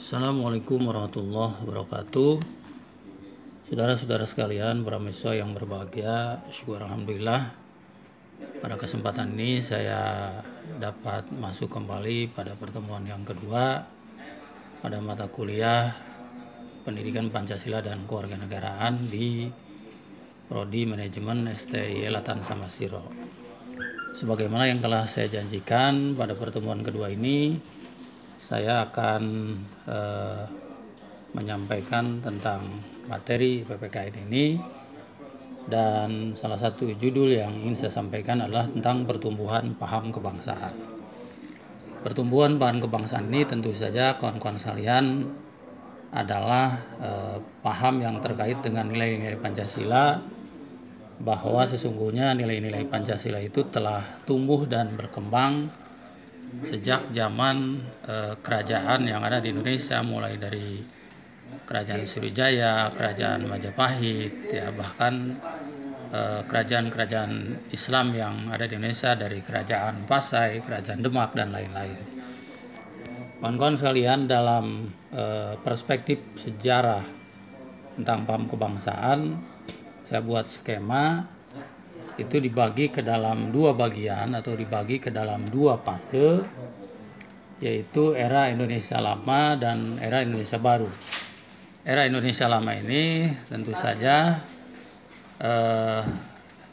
Assalamualaikum warahmatullahi wabarakatuh. Saudara-saudara sekalian, para mahasiswa yang berbahagia, syukur alhamdulillah. Pada kesempatan ini saya dapat masuk kembali pada pertemuan yang kedua pada mata kuliah Pendidikan Pancasila dan Kewarganegaraan di Prodi Manajemen STI Latan Samasiro. Sebagaimana yang telah saya janjikan, pada pertemuan kedua ini saya akan menyampaikan tentang materi PPKN ini, dan salah satu judul yang ingin saya sampaikan adalah tentang pertumbuhan paham kebangsaan. Pertumbuhan paham kebangsaan ini tentu saja kawan-kawan sekalian adalah paham yang terkait dengan nilai-nilai Pancasila, bahwa sesungguhnya nilai-nilai Pancasila itu telah tumbuh dan berkembang sejak zaman kerajaan yang ada di Indonesia, mulai dari Kerajaan Sriwijaya, Kerajaan Majapahit, ya, bahkan kerajaan-kerajaan Islam yang ada di Indonesia, dari Kerajaan Pasai, Kerajaan Demak, dan lain-lain. Kawan-kawan sekalian, dalam perspektif sejarah tentang paham kebangsaan, saya buat skema itu dibagi ke dalam dua bagian atau dibagi ke dalam dua fase, yaitu era Indonesia Lama dan era Indonesia Baru. Era Indonesia Lama ini tentu saja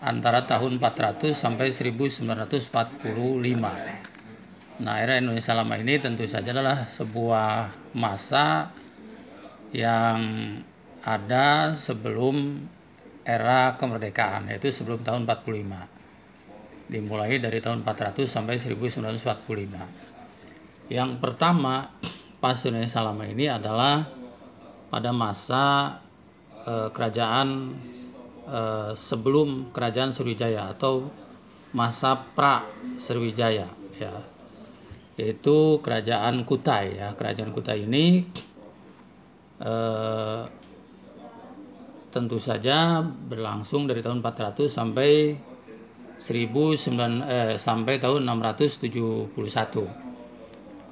antara tahun 400 sampai 1945. Nah, era Indonesia Lama ini tentu saja adalah sebuah masa yang ada sebelum era kemerdekaan, yaitu sebelum tahun 45. Dimulai dari tahun 400 sampai 1945. Yang pertama, pas Indonesia Lama ini adalah pada masa kerajaan sebelum Kerajaan Sriwijaya atau masa pra Sriwijaya, ya, yaitu Kerajaan Kutai, ya. Kerajaan Kutai ini tentu saja berlangsung dari tahun 400 sampai sampai tahun 671.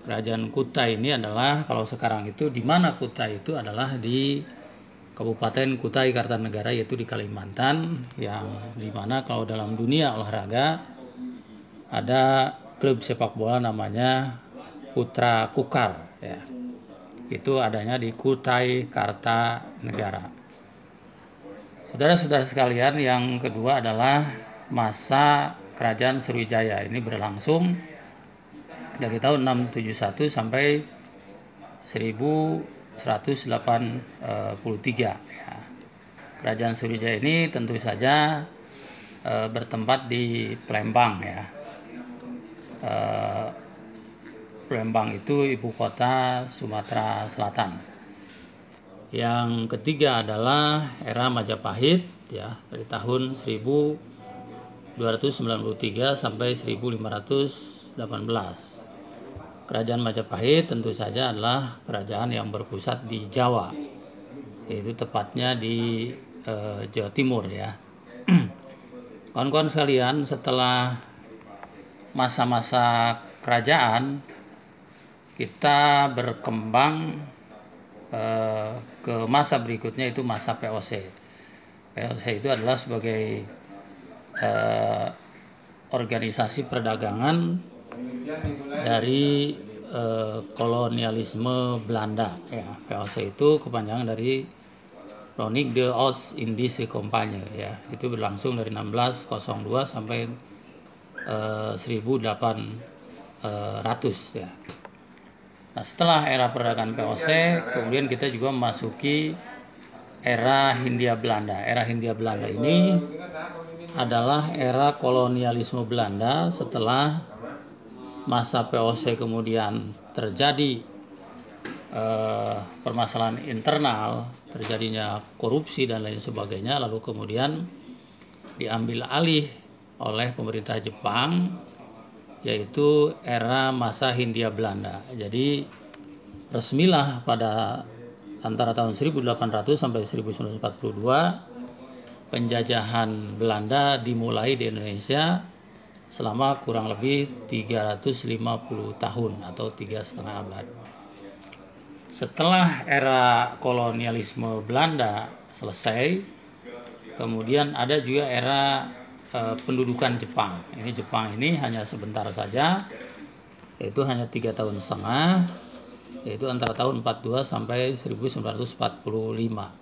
Kerajaan Kutai ini adalah, kalau sekarang itu di mana Kutai itu adalah di Kabupaten Kutai Kartanegara, yaitu di Kalimantan, yang dimana kalau dalam dunia olahraga ada klub sepak bola namanya Putra Kukar, ya. Itu adanya di Kutai Kartanegara. Saudara-saudara sekalian, yang kedua adalah masa Kerajaan Sriwijaya. Ini berlangsung dari tahun 671 sampai 1183, ya. Kerajaan Sriwijaya ini tentu saja bertempat di Palembang, ya. Palembang itu ibu kota Sumatera Selatan. Yang ketiga adalah era Majapahit, ya, dari tahun 1293 sampai 1518. Kerajaan Majapahit tentu saja adalah kerajaan yang berpusat di Jawa, yaitu tepatnya di Jawa Timur, ya. Kawan-kawan sekalian, setelah masa-masa kerajaan, kita berkembang ke masa berikutnya, itu masa VOC. VOC itu adalah sebagai organisasi perdagangan dari kolonialisme Belanda, ya. VOC itu kepanjangan dari Verenigde de Oost-Indische Compagnie, ya. Itu berlangsung dari 1602 sampai 1800, ya. Nah, setelah era perdagangan VOC, kemudian kita juga memasuki era Hindia Belanda. Era Hindia Belanda ini adalah era kolonialisme Belanda setelah masa VOC. Kemudian terjadi permasalahan internal, terjadinya korupsi dan lain sebagainya, lalu kemudian diambil alih oleh pemerintah Jepang, yaitu era masa Hindia Belanda. Jadi resmilah pada antara tahun 1800 sampai 1942 penjajahan Belanda dimulai di Indonesia selama kurang lebih 350 tahun atau 3,5 abad. Setelah era kolonialisme Belanda selesai, kemudian ada juga era pendudukan Jepang. Ini Jepang ini hanya sebentar saja, yaitu hanya 3,5 tahun, yaitu antara tahun 42 sampai 1945.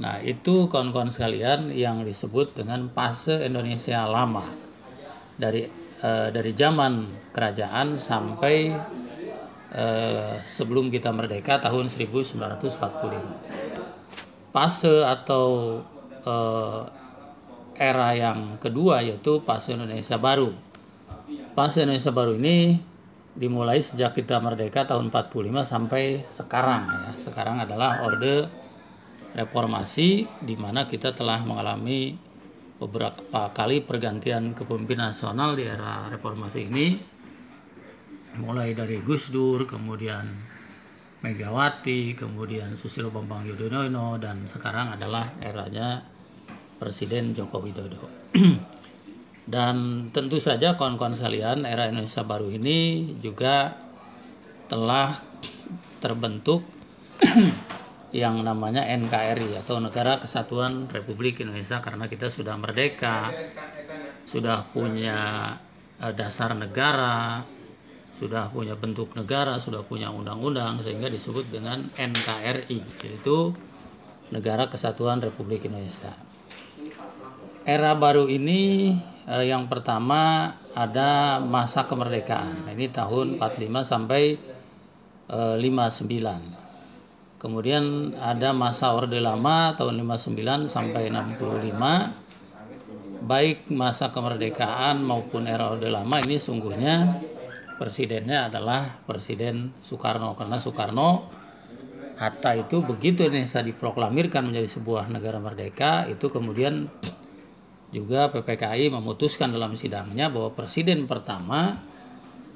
Nah, itu kawan-kawan sekalian yang disebut dengan fase Indonesia lama. Dari zaman kerajaan sampai sebelum kita merdeka tahun 1945. Fase atau era yang kedua yaitu fase Indonesia baru. Fase Indonesia baru ini dimulai sejak kita merdeka tahun 45 sampai sekarang ya. Sekarang adalah Orde Reformasi, di mana kita telah mengalami beberapa kali pergantian kepemimpinan nasional di era reformasi ini, mulai dari Gus Dur, kemudian Megawati, kemudian Susilo Bambang Yudhoyono, dan sekarang adalah eranya Presiden Joko Widodo. Dan tentu saja kawan-kawan sekalian, era Indonesia baru ini juga telah terbentuk yang namanya NKRI atau Negara Kesatuan Republik Indonesia, karena kita sudah merdeka, sudah punya dasar negara, sudah punya bentuk negara, sudah punya undang-undang, sehingga disebut dengan NKRI, yaitu Negara Kesatuan Republik Indonesia. Era baru ini yang pertama ada masa kemerdekaan. Ini tahun 45 sampai 59. Kemudian ada masa Orde Lama tahun 59 sampai 65. Baik masa kemerdekaan maupun era Orde Lama ini sungguhnya presidennya adalah Presiden Soekarno, karena Soekarno Hatta itu begitu Indonesia diproklamirkan menjadi sebuah negara merdeka, itu kemudian juga PPKI memutuskan dalam sidangnya bahwa presiden pertama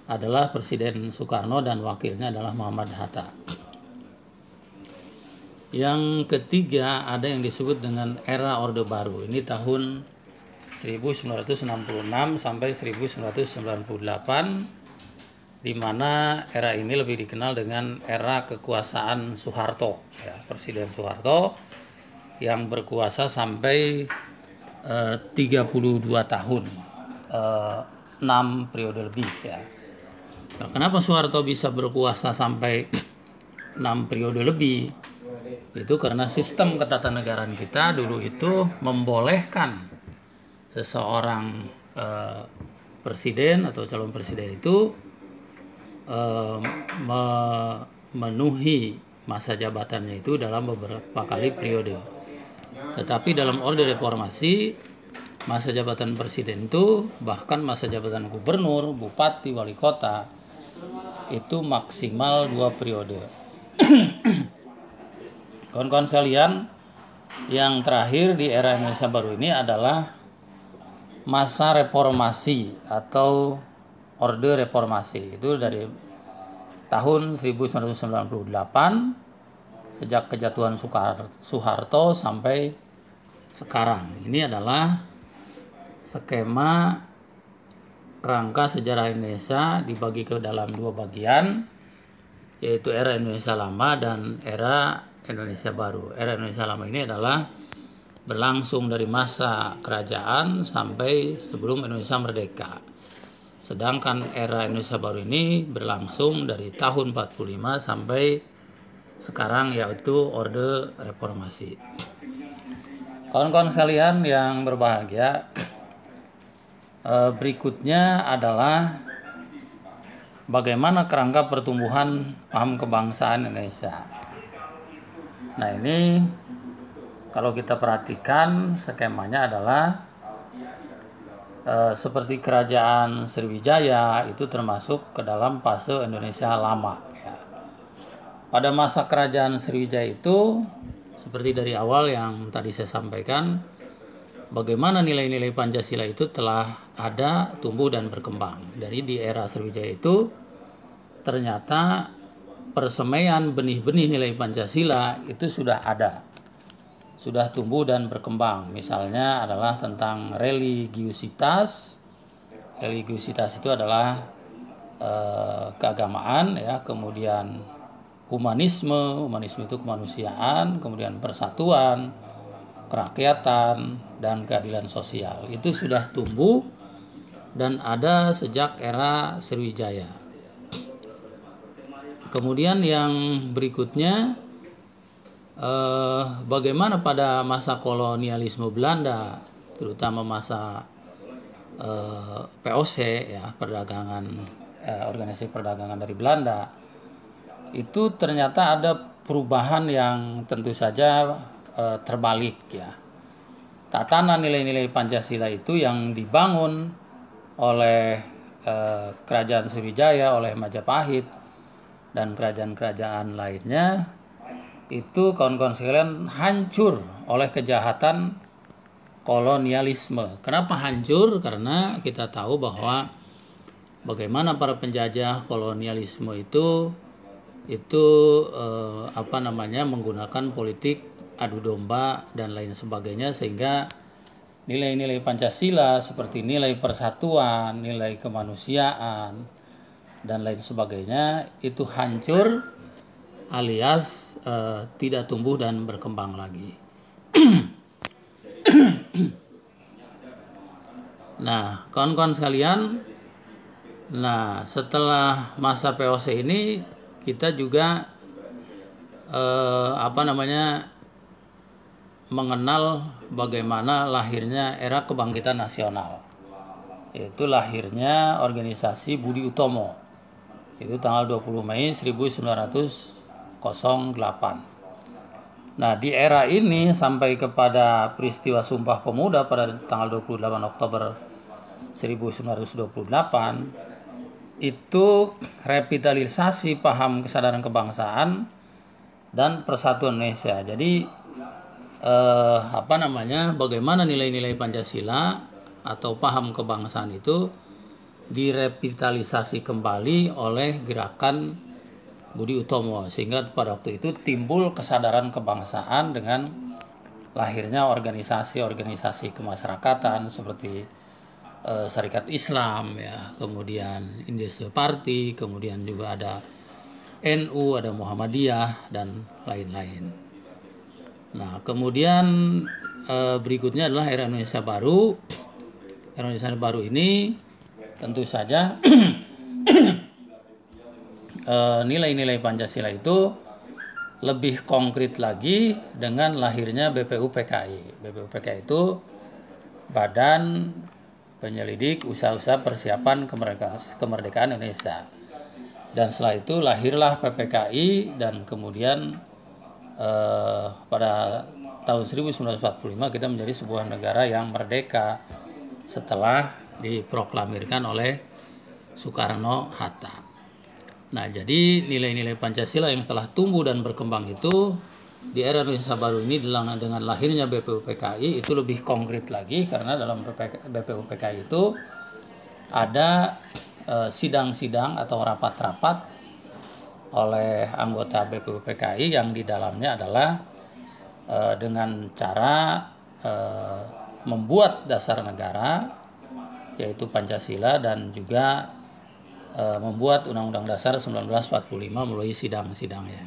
adalah Presiden Soekarno dan wakilnya adalah Muhammad Hatta. Yang ketiga ada yang disebut dengan era Orde Baru. Ini tahun 1966 sampai 1998, di mana era ini lebih dikenal dengan era kekuasaan Soeharto, ya, Presiden Soeharto yang berkuasa sampai 32 tahun, 6 periode lebih ya. Nah, kenapa Soeharto bisa berkuasa sampai 6 periode lebih? Itu karena sistem ketatanegaraan kita dulu itu membolehkan seseorang presiden atau calon presiden itu memenuhi masa jabatannya itu dalam beberapa kali periode. Tetapi dalam Orde Reformasi, masa jabatan presiden itu, bahkan masa jabatan gubernur, bupati, wali kota, itu maksimal 2 periode. Kawan-kawan sekalian, yang terakhir di era Indonesia baru ini adalah masa reformasi atau Orde Reformasi. Itu dari tahun 1998 sejak kejatuhan Soeharto sampai sekarang. Ini adalah skema kerangka sejarah Indonesia dibagi ke dalam 2 bagian, yaitu era Indonesia Lama dan era Indonesia Baru. Era Indonesia Lama ini adalah berlangsung dari masa kerajaan sampai sebelum Indonesia merdeka. Sedangkan era Indonesia Baru ini berlangsung dari tahun 45 sampai sekarang, yaitu Orde Reformasi. Kawan-kawan sekalian yang berbahagia, berikutnya adalah bagaimana kerangka pertumbuhan paham kebangsaan Indonesia. Nah, ini kalau kita perhatikan skemanya adalah seperti kerajaan Sriwijaya itu termasuk ke dalam fase Indonesia Lama ya. Pada masa kerajaan Sriwijaya itu, seperti dari awal yang tadi saya sampaikan, bagaimana nilai-nilai Pancasila itu telah ada, tumbuh dan berkembang. Dari di era Sriwijaya itu ternyata persemaian benih-benih nilai Pancasila itu sudah ada, sudah tumbuh dan berkembang. Misalnya adalah tentang religiusitas. Religiusitas itu adalah keagamaan ya, kemudian humanisme, humanisme itu kemanusiaan, kemudian persatuan, kerakyatan, dan keadilan sosial. Itu sudah tumbuh dan ada sejak era Sriwijaya. Kemudian yang berikutnya, bagaimana pada masa kolonialisme Belanda, terutama masa POC, ya, perdagangan, organisasi perdagangan dari Belanda, itu ternyata ada perubahan yang tentu saja terbalik, ya. Tatanan nilai-nilai Pancasila itu yang dibangun oleh kerajaan Sriwijaya, oleh Majapahit, dan kerajaan-kerajaan lainnya, itu kawan-kawan sekalian hancur oleh kejahatan kolonialisme. Kenapa hancur? Karena kita tahu bahwa bagaimana para penjajah kolonialisme itu menggunakan politik adu domba dan lain sebagainya, sehingga nilai-nilai Pancasila seperti nilai persatuan, nilai kemanusiaan, dan lain sebagainya itu hancur alias tidak tumbuh dan berkembang lagi. Nah, kawan-kawan sekalian, setelah masa POC ini kita juga mengenal bagaimana lahirnya era kebangkitan nasional, yaitu lahirnya organisasi Budi Utomo. Itu tanggal 20 Mei 1908. Nah, di era ini sampai kepada peristiwa Sumpah Pemuda pada tanggal 28 Oktober 1928, itu revitalisasi paham kesadaran kebangsaan dan persatuan Indonesia. Jadi bagaimana nilai-nilai Pancasila atau paham kebangsaan itu direvitalisasi kembali oleh gerakan Budi Utomo, sehingga pada waktu itu timbul kesadaran kebangsaan dengan lahirnya organisasi-organisasi kemasyarakatan seperti Syarikat Islam, ya, kemudian Indonesia Party, kemudian juga ada NU, ada Muhammadiyah, dan lain-lain. Nah, kemudian berikutnya adalah era Indonesia Baru. Era Indonesia Baru ini tentu saja nilai-nilai Pancasila itu lebih konkret lagi dengan lahirnya BPUPKI. BPUPKI itu Badan Penyelidik Usaha-usaha Persiapan Kemerdekaan Indonesia. Dan setelah itu lahirlah PPKI, dan kemudian pada tahun 1945 kita menjadi sebuah negara yang merdeka setelah diproklamirkan oleh Soekarno-Hatta. Nah, jadi nilai-nilai Pancasila yang setelah tumbuh dan berkembang itu di era Indonesia Baru ini dengan lahirnya BPUPKI itu lebih konkret lagi, karena dalam BPUPKI itu ada sidang-sidang atau rapat-rapat oleh anggota BPUPKI yang di dalamnya adalah dengan cara membuat dasar negara, yaitu Pancasila, dan juga membuat Undang-Undang Dasar 1945 melalui sidang-sidangnya.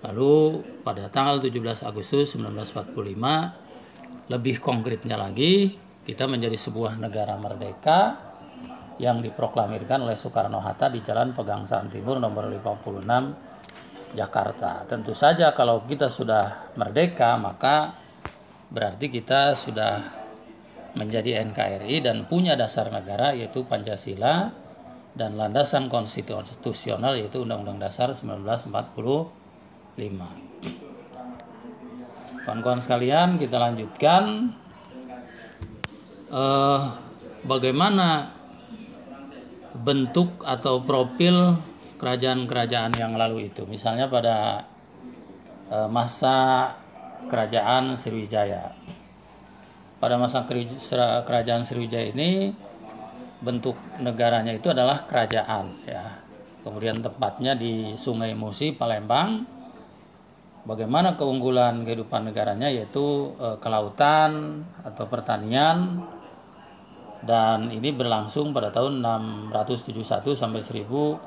Lalu pada tanggal 17 Agustus 1945, lebih konkretnya lagi, kita menjadi sebuah negara merdeka yang diproklamirkan oleh Soekarno-Hatta di Jalan Pegangsaan Timur nomor 56 Jakarta. Tentu saja kalau kita sudah merdeka, maka berarti kita sudah menjadi NKRI dan punya dasar negara, yaitu Pancasila, dan landasan konstitusional, yaitu Undang-Undang Dasar 1945. Kawan-kawan sekalian, kita lanjutkan bagaimana bentuk atau profil kerajaan-kerajaan yang lalu itu. Misalnya pada masa kerajaan Sriwijaya. Pada masa kerajaan Sriwijaya ini bentuk negaranya itu adalah kerajaan, ya. Kemudian tempatnya di Sungai Musi, Palembang. Bagaimana keunggulan kehidupan negaranya, yaitu kelautan atau pertanian, dan ini berlangsung pada tahun 671 sampai 1000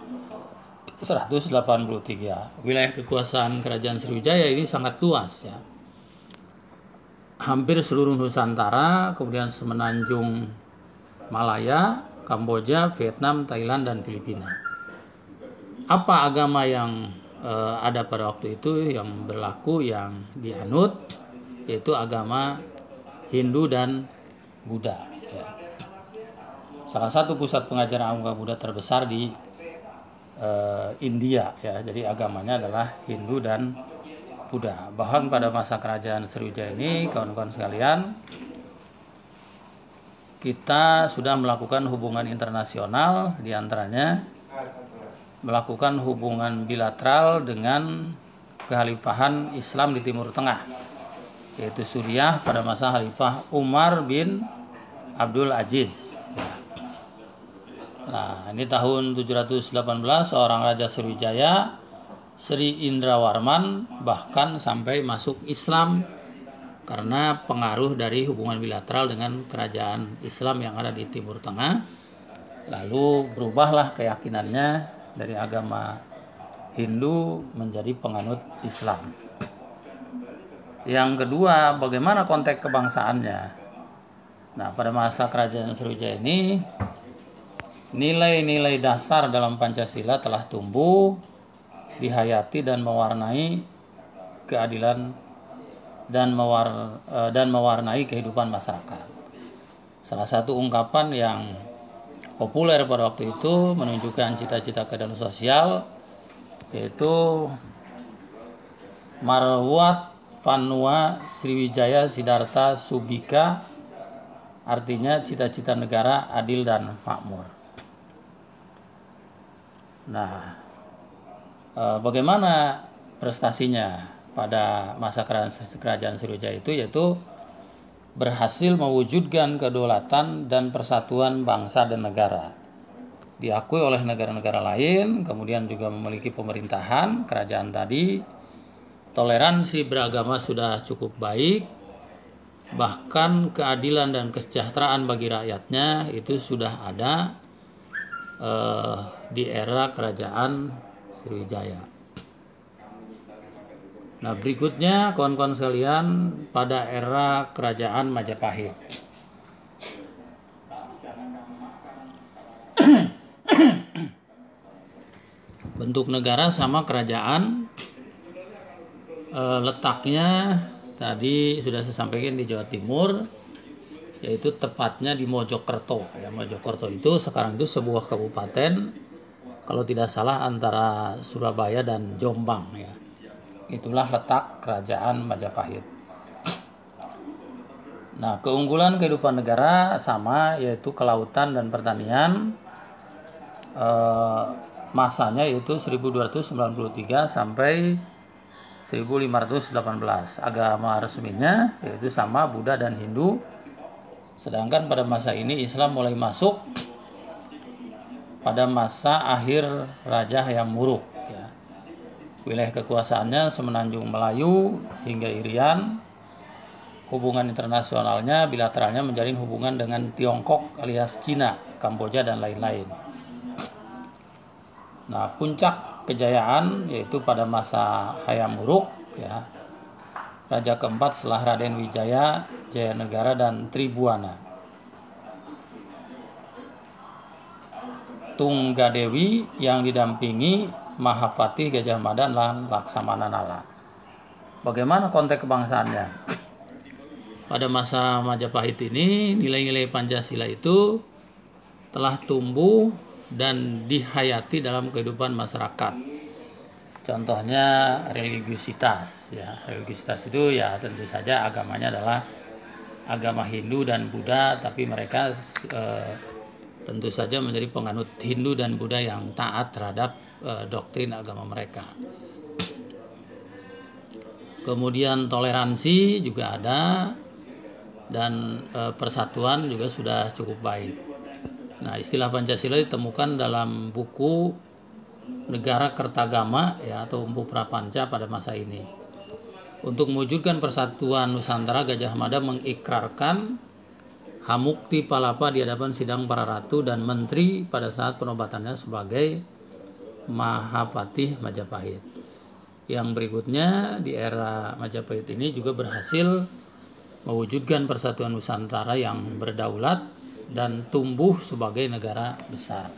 183. Wilayah kekuasaan Kerajaan Sriwijaya ini sangat luas ya. Hampir seluruh Nusantara, kemudian semenanjung Malaya, Kamboja, Vietnam, Thailand, dan Filipina. Apa agama yang ada pada waktu itu yang berlaku, yang dianut, yaitu agama Hindu dan Buddha. Ya. Salah satu pusat pengajaran agama Buddha terbesar di India, ya. Jadi agamanya adalah Hindu dan Buddha. Bahkan pada masa kerajaan Sriwijaya ini, kawan-kawan sekalian, kita sudah melakukan hubungan internasional, diantaranya melakukan hubungan bilateral dengan kekhalifahan Islam di Timur Tengah, yaitu Suriah pada masa Khalifah Umar bin Abdul Aziz. Nah, ini tahun 718 seorang Raja Sriwijaya, Sri Indrawarman, bahkan sampai masuk Islam karena pengaruh dari hubungan bilateral dengan kerajaan Islam yang ada di Timur Tengah. Lalu berubahlah keyakinannya dari agama Hindu menjadi penganut Islam. Yang kedua, bagaimana konteks kebangsaannya? Nah, pada masa kerajaan Sriwijaya ini, nilai-nilai dasar dalam Pancasila telah tumbuh, dihayati dan mewarnai keadilan dan mewarnai kehidupan masyarakat. Salah satu ungkapan yang populer pada waktu itu menunjukkan cita-cita keadilan sosial, yaitu Marwat Vanua Sriwijaya Siddhartha Subika, artinya cita-cita negara adil dan makmur. Nah, bagaimana prestasinya pada masa kerajaan Sriwijaya itu, yaitu berhasil mewujudkan kedaulatan dan persatuan bangsa dan negara. Diakui oleh negara-negara lain, kemudian juga memiliki pemerintahan, kerajaan tadi, toleransi beragama sudah cukup baik, bahkan keadilan dan kesejahteraan bagi rakyatnya itu sudah ada di era kerajaan Sriwijaya. Nah, berikutnya kawan-kawan sekalian, pada era kerajaan Majapahit. Bentuk negara sama kerajaan, letaknya tadi sudah saya sampaikan di Jawa Timur, yaitu tepatnya di Mojokerto. Ya, Mojokerto itu sekarang itu sebuah kabupaten, kalau tidak salah antara Surabaya dan Jombang, ya. Itulah letak kerajaan Majapahit. Nah, keunggulan kehidupan negara sama, yaitu kelautan dan pertanian. Masanya yaitu 1293 sampai 1518. Agama resminya yaitu sama, Buddha dan Hindu. Sedangkan pada masa ini Islam mulai masuk pada masa akhir Raja Hayam Wuruk. Ya. Wilayah kekuasaannya semenanjung Melayu hingga Irian. Hubungan internasionalnya, bilateralnya menjalin hubungan dengan Tiongkok alias Cina, Kamboja, dan lain-lain. Nah, puncak kejayaan yaitu pada masa Hayam Wuruk, ya. Raja keempat setelah Raden Wijaya, Jayanegara, dan Tribuana. Tunggadewi yang didampingi Mahapati Gajah Mada dan Laksamana Nala. Bagaimana konteks kebangsaannya? Pada masa Majapahit ini, nilai-nilai Pancasila itu telah tumbuh dan dihayati dalam kehidupan masyarakat. Contohnya religiusitas, ya. Religiusitas itu ya tentu saja agamanya adalah agama Hindu dan Buddha, tapi mereka tentu saja menjadi penganut Hindu dan Buddha yang taat terhadap doktrin agama mereka. Kemudian toleransi juga ada, dan persatuan juga sudah cukup baik. Nah, istilah Pancasila ditemukan dalam buku Negara Kertagama, ya, atau Empu Prapanca pada masa ini. Untuk mewujudkan persatuan Nusantara, Gajah Mada mengikrarkan Hamukti Palapa di hadapan sidang para ratu dan menteri pada saat penobatannya sebagai Mahapatih Majapahit. Yang berikutnya di era Majapahit ini juga berhasil mewujudkan persatuan Nusantara yang berdaulat dan tumbuh sebagai negara besar.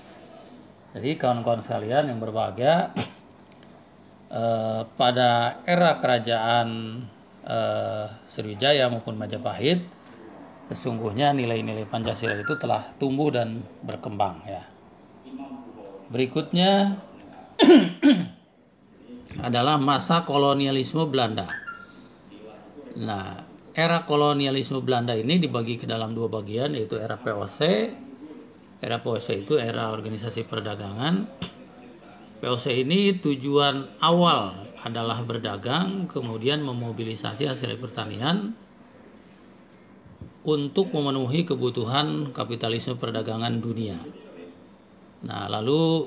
Jadi kawan-kawan sekalian yang berbahagia, pada era kerajaan Sriwijaya maupun Majapahit, sesungguhnya nilai-nilai Pancasila itu telah tumbuh dan berkembang ya. Berikutnya adalah masa kolonialisme Belanda. Nah, era kolonialisme Belanda ini dibagi ke dalam dua bagian, yaitu era VOC. Era VOC itu era organisasi perdagangan. VOC ini tujuan awal adalah berdagang, kemudian memobilisasi hasil pertanian untuk memenuhi kebutuhan kapitalisme perdagangan dunia. Nah, lalu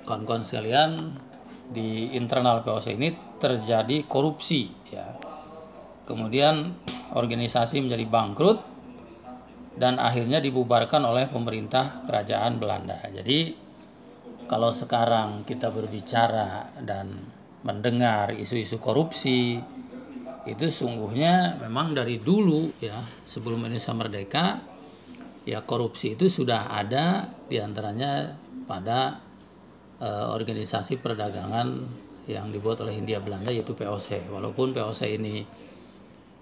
kawan-kawan sekalian, di internal VOC ini terjadi korupsi ya. Kemudian organisasi menjadi bangkrut dan akhirnya dibubarkan oleh pemerintah kerajaan Belanda. Jadi kalau sekarang kita berbicara dan mendengar isu-isu korupsi, itu sungguhnya memang dari dulu ya, sebelum Indonesia merdeka ya, korupsi itu sudah ada, diantaranya pada organisasi perdagangan yang dibuat oleh Hindia Belanda, yaitu VOC. Walaupun VOC ini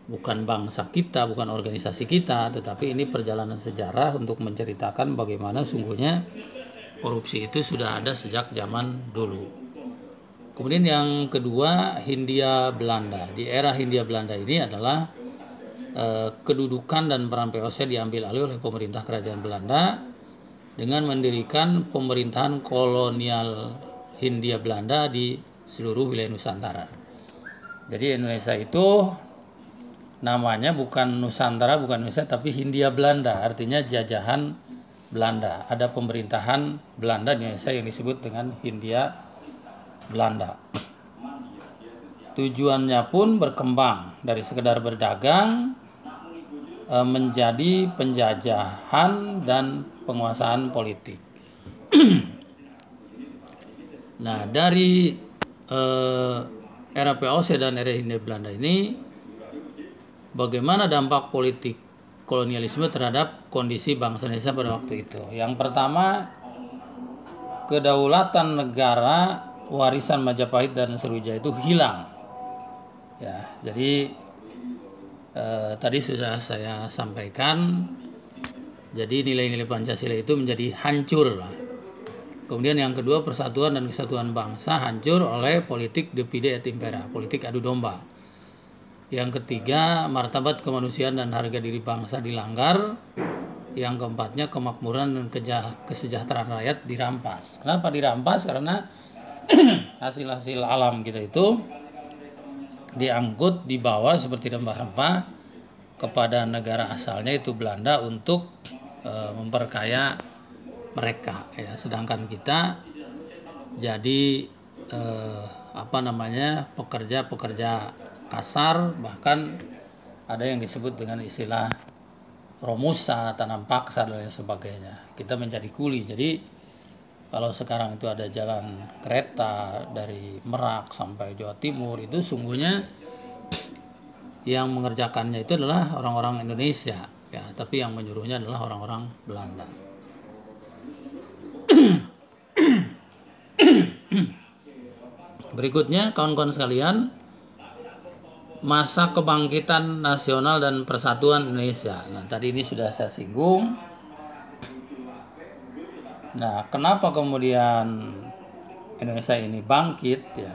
bukan bangsa kita, bukan organisasi kita, tetapi ini perjalanan sejarah untuk menceritakan bagaimana sungguhnya korupsi itu sudah ada sejak zaman dulu. Kemudian yang kedua, Hindia Belanda. Di era Hindia Belanda ini adalah kedudukan dan peran VOC diambil alih oleh pemerintah kerajaan Belanda dengan mendirikan pemerintahan kolonial Hindia Belanda di seluruh wilayah Nusantara. Jadi Indonesia itu namanya bukan Nusantara, bukan Indonesia, tapi Hindia Belanda, artinya jajahan Belanda. Ada pemerintahan Belanda di Indonesia yang disebut dengan Hindia Belanda. Tujuannya pun berkembang dari sekedar berdagang menjadi penjajahan dan penguasaan politik. Nah, dari era VOC dan era Hindia Belanda ini, bagaimana dampak politik kolonialisme terhadap kondisi bangsa Indonesia pada waktu itu? Yang pertama, kedaulatan negara warisan Majapahit dan Sriwijaya itu hilang. Ya, jadi tadi sudah saya sampaikan. Jadi nilai-nilai Pancasila itu menjadi hancur lah. Kemudian yang kedua, persatuan dan kesatuan bangsa hancur oleh politik divide et impera, politik adu domba. Yang ketiga, martabat kemanusiaan dan harga diri bangsa dilanggar. Yang keempatnya, kemakmuran dan kesejahteraan rakyat dirampas. Kenapa dirampas? Karena hasil-hasil alam kita itu diangkut, dibawa seperti rempah-rempah kepada negara asalnya, itu Belanda, untuk memperkaya mereka ya. Sedangkan kita jadi pekerja-pekerja kasar, bahkan ada yang disebut dengan istilah romusa, tanam paksa dan lain sebagainya. Kita menjadi kuli. Jadi kalau sekarang itu ada jalan kereta dari Merak sampai Jawa Timur, itu sungguhnya yang mengerjakannya itu adalah orang-orang Indonesia ya, tapi yang menyuruhnya adalah orang-orang Belanda. Berikutnya kawan-kawan sekalian, masa kebangkitan nasional dan persatuan Indonesia. Nah, tadi ini sudah saya singgung. Nah, kenapa kemudian Indonesia ini bangkit ya?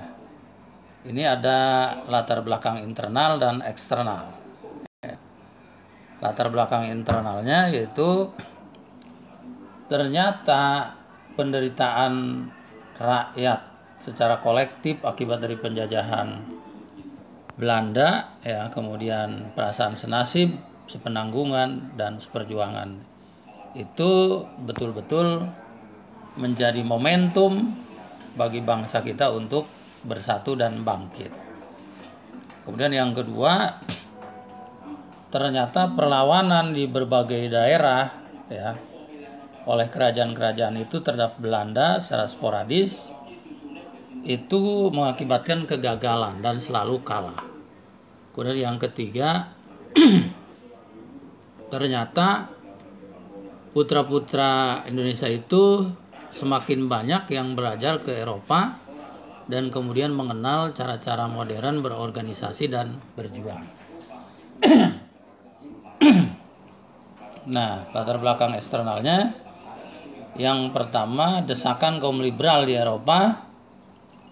Ini ada latar belakang internal dan eksternal. Latar belakang internalnya yaitu ternyata penderitaan rakyat secara kolektif akibat dari penjajahan Belanda ya, kemudian perasaan senasib, sepenanggungan dan seperjuangan itu betul-betul menjadi momentum bagi bangsa kita untuk bersatu dan bangkit. Kemudian yang kedua, ternyata perlawanan di berbagai daerah ya oleh kerajaan-kerajaan itu terhadap Belanda secara sporadis itu mengakibatkan kegagalan dan selalu kalah. Kemudian yang ketiga, ternyata putra-putra Indonesia itu semakin banyak yang belajar ke Eropa dan kemudian mengenal cara-cara modern berorganisasi dan berjuang. Nah, latar belakang eksternalnya, yang pertama, desakan kaum liberal di Eropa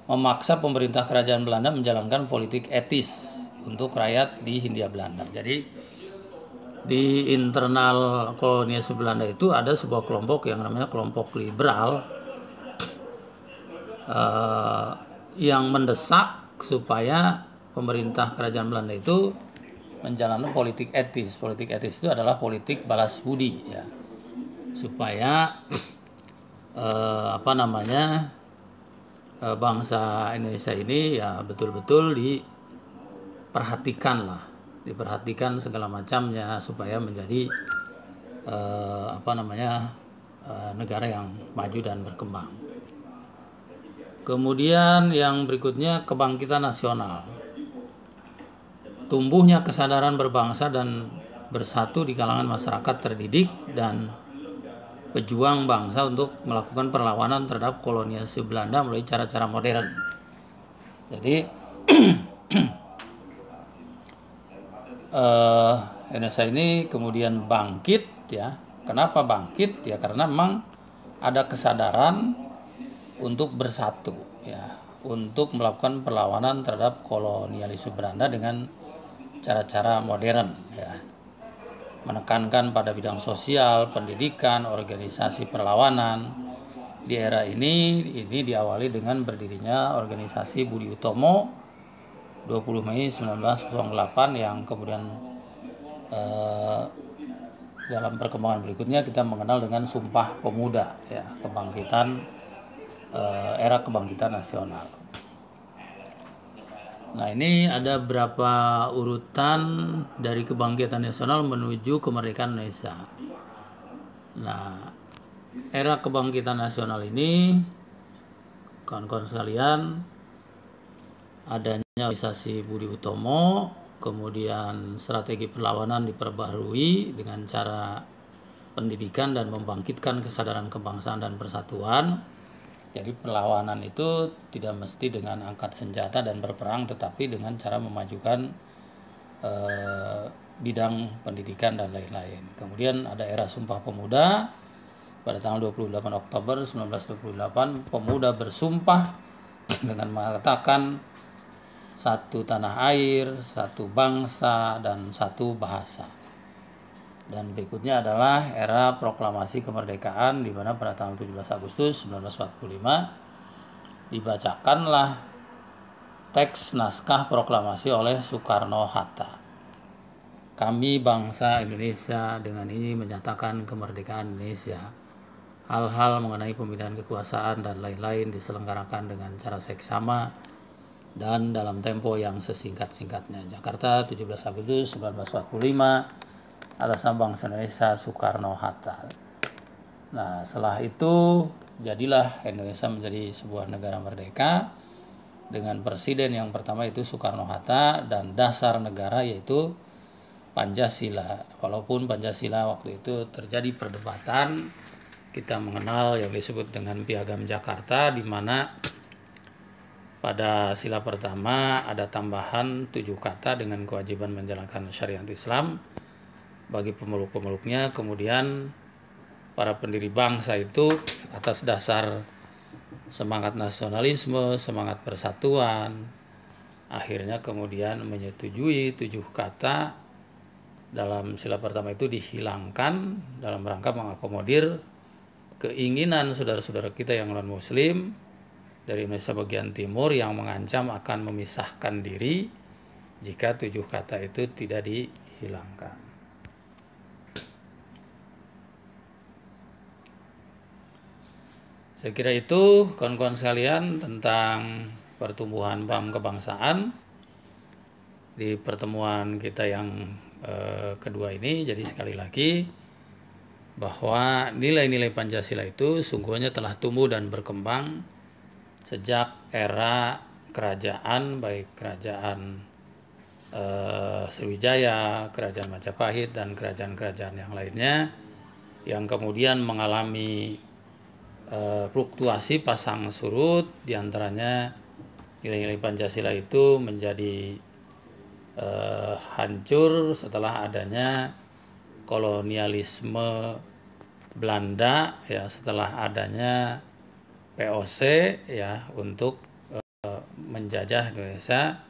memaksa pemerintah kerajaan Belanda menjalankan politik etis untuk rakyat di Hindia Belanda. Jadi di internal kolonialisme Belanda itu ada sebuah kelompok yang namanya kelompok liberal yang mendesak supaya pemerintah kerajaan Belanda itu menjalankan politik etis. Politik etis itu adalah politik balas budi, ya, supaya bangsa Indonesia ini ya betul-betul diperhatikan segala macamnya supaya menjadi negara yang maju dan berkembang. Kemudian yang berikutnya, kebangkitan nasional. Tumbuhnya kesadaran berbangsa dan bersatu di kalangan masyarakat terdidik dan pejuang bangsa untuk melakukan perlawanan terhadap kolonialisme Belanda melalui cara-cara modern. Jadi Indonesia ini kemudian bangkit, ya. Kenapa bangkit? Ya karena memang ada kesadaran untuk bersatu, ya, untuk melakukan perlawanan terhadap kolonialisme Belanda dengan cara-cara modern, ya, menekankan pada bidang sosial, pendidikan, organisasi perlawanan. Di era ini diawali dengan berdirinya organisasi Budi Utomo 20 Mei 1908 yang kemudian dalam perkembangan berikutnya kita mengenal dengan Sumpah Pemuda, ya, era kebangkitan nasional. Nah, ini ada beberapa urutan dari kebangkitan nasional menuju kemerdekaan Indonesia. Nah, era kebangkitan nasional ini, kawan-kawan sekalian, adanya organisasi Budi Utomo, kemudian strategi perlawanan diperbarui dengan cara pendidikan dan membangkitkan kesadaran kebangsaan dan persatuan. Jadi perlawanan itu tidak mesti dengan angkat senjata dan berperang, tetapi dengan cara memajukan bidang pendidikan dan lain-lain. Kemudian ada era Sumpah Pemuda pada tanggal 28 Oktober 1928, pemuda bersumpah dengan mengatakan satu tanah air, satu bangsa, dan satu bahasa. Dan berikutnya adalah era proklamasi kemerdekaan, di mana pada tanggal 17 Agustus 1945 dibacakanlah teks naskah proklamasi oleh Soekarno-Hatta. Kami bangsa Indonesia dengan ini menyatakan kemerdekaan Indonesia. Hal-hal mengenai pemilihan kekuasaan dan lain-lain diselenggarakan dengan cara seksama dan dalam tempo yang sesingkat-singkatnya. Jakarta, 17 Agustus 1945. Atas nama bangsa Indonesia, Soekarno-Hatta. Nah, setelah itu jadilah Indonesia menjadi sebuah negara merdeka dengan presiden yang pertama itu Soekarno-Hatta dan dasar negara yaitu Pancasila. Walaupun Pancasila waktu itu terjadi perdebatan, kita mengenal yang disebut dengan Piagam Jakarta, di mana pada sila pertama ada tambahan 7 kata dengan kewajiban menjalankan syariat Islam bagi pemeluk-pemeluknya. Kemudian para pendiri bangsa itu atas dasar semangat nasionalisme, semangat persatuan, akhirnya kemudian menyetujui 7 kata dalam sila pertama itu dihilangkan dalam rangka mengakomodir keinginan saudara-saudara kita yang non-muslim dari Indonesia bagian timur yang mengancam akan memisahkan diri jika 7 kata itu tidak dihilangkan. Saya kira itu kawan-kawan sekalian tentang pertumbuhan paham kebangsaan di pertemuan kita yang kedua ini. Jadi sekali lagi bahwa nilai-nilai Pancasila itu sungguhnya telah tumbuh dan berkembang sejak era kerajaan, baik kerajaan Sriwijaya, kerajaan Majapahit, dan kerajaan-kerajaan yang lainnya, yang kemudian mengalami fluktuasi pasang surut, diantaranya nilai-nilai Pancasila itu menjadi hancur setelah adanya kolonialisme Belanda, ya, setelah adanya POC, ya, untuk menjajah Indonesia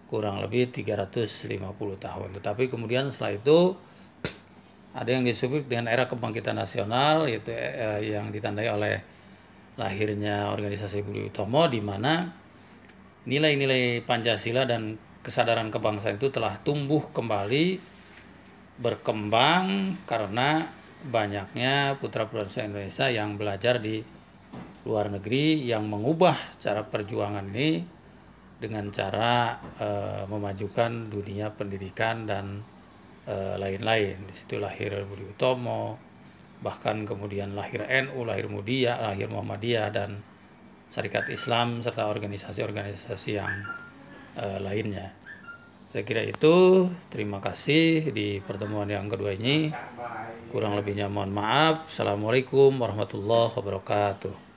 kurang lebih 350 tahun. Tetapi kemudian setelah itu ada yang disebut dengan era kebangkitan nasional, yaitu yang ditandai oleh lahirnya organisasi Budi Utomo, di mana nilai-nilai Pancasila dan kesadaran kebangsaan itu telah tumbuh kembali, berkembang karena banyaknya putra-putri Indonesia yang belajar di luar negeri, yang mengubah cara perjuangan ini dengan cara memajukan dunia pendidikan dan lain-lain. Di situ lahir Budi Utomo, bahkan kemudian lahir NU, lahir Muhammadiyah, dan Syarikat Islam, serta organisasi-organisasi yang lainnya. Saya kira itu. Terima kasih di pertemuan yang kedua ini. Kurang lebihnya mohon maaf. Assalamualaikum warahmatullahi wabarakatuh.